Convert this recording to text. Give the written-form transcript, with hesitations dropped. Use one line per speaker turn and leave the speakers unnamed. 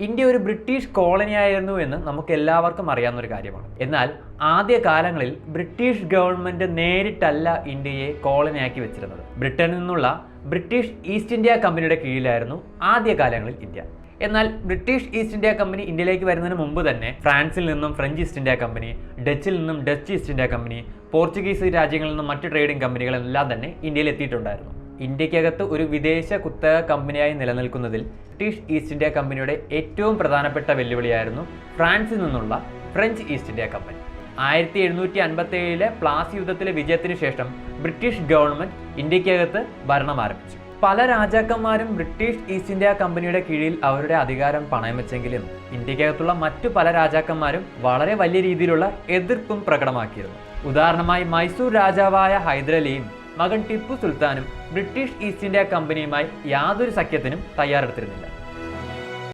India ഒരു British കോളനിയായിരുന്നു എന്ന് നമുക്ക് എല്ലാവർക്കും അറിയാവുന്ന ഒരു കാര്യമാണ്. എന്നാൽ ആദ്യ കാലങ്ങളിൽ ബ്രിട്ടീഷ് ഗവൺമെന്റ് നേരിട്ടല്ല ഇന്ത്യയെ കോളനിയാക്കി വെച്ചിരുന്നത്. ബ്രിട്ടനിൽ നിന്നുള്ള ബ്രിട്ടീഷ് ഈസ്റ്റ് ഇന്ത്യ കമ്പനിയുടെ കീഴിലായിരുന്നു ആദ്യ കാലങ്ങളിൽ ഇന്ത്യ. എന്നാൽ ബ്രിട്ടീഷ് ഈസ്റ്റ് ഇന്ത്യ കമ്പനി ഇന്ത്യയിലേക്ക് വരുന്നതിന് മുമ്പ് തന്നെ ഫ്രാൻസിൽ നിന്നും ഫ്രഞ്ച് ഈസ്റ്റ് ഇന്ത്യ കമ്പനി, ഡച്ചിൽ നിന്നും Dutch east India company, Portuguese രാജ്യങ്ങളിൽ നിന്നും മറ്റ് ട്രേഡിംഗ് കമ്പനികളെല്ലാം തന്നെ ഇന്ത്യയിൽ എത്തിയിട്ടുണ്ടായിരുന്നു. ഇന്ത്യക്കകത്ത് ഒരു വിദേശ കുത്തക കമ്പനിയായി നിലനിൽക്കുന്നതിൽ ബ്രിട്ടീഷ് ഈസ്റ്റ് ഇന്ത്യ കമ്പനിയുടെ ഏറ്റവും പ്രധാനപ്പെട്ട വെല്ലുവിളിയായിരുന്നു ഫ്രാൻസിൽ നിന്നുള്ള French East India company. 1757 Plassey യുദ്ധത്തിലെ വിജയത്തിന് ശേഷം ബ്രിട്ടീഷ് ഗവൺമെന്റ് ഇന്ത്യക്കകത്ത് ഭരണം ആരംഭിച്ചു. പല രാജാക്കന്മാരും ബ്രിട്ടീഷ് ഈസ്റ്റ് ഇന്ത്യ കമ്പനിയുടെ കീഴിൽ അവരുടെ അധികാരം പണയം വെച്ചെങ്കിലും ഇന്ത്യക്കകത്തുള്ള മറ്റു പല രാജാക്കന്മാരും വളരെ വലിയ രീതിയിലുള്ള എതിർപ്പും പ്രകടമാക്കിയിരുന്നു. ഉദാഹരണമായി മൈസൂർ രാജാവായ ഹൈദരലിയും മകൻ ടിപ്പു സുൽത്താനും ബ്രിട്ടീഷ് ഈസ്റ്റ് ഇന്ത്യ കമ്പനിയുമായി യാതൊരു സഖ്യത്തിനും തയ്യാറെടുത്തിരുന്നില്ല.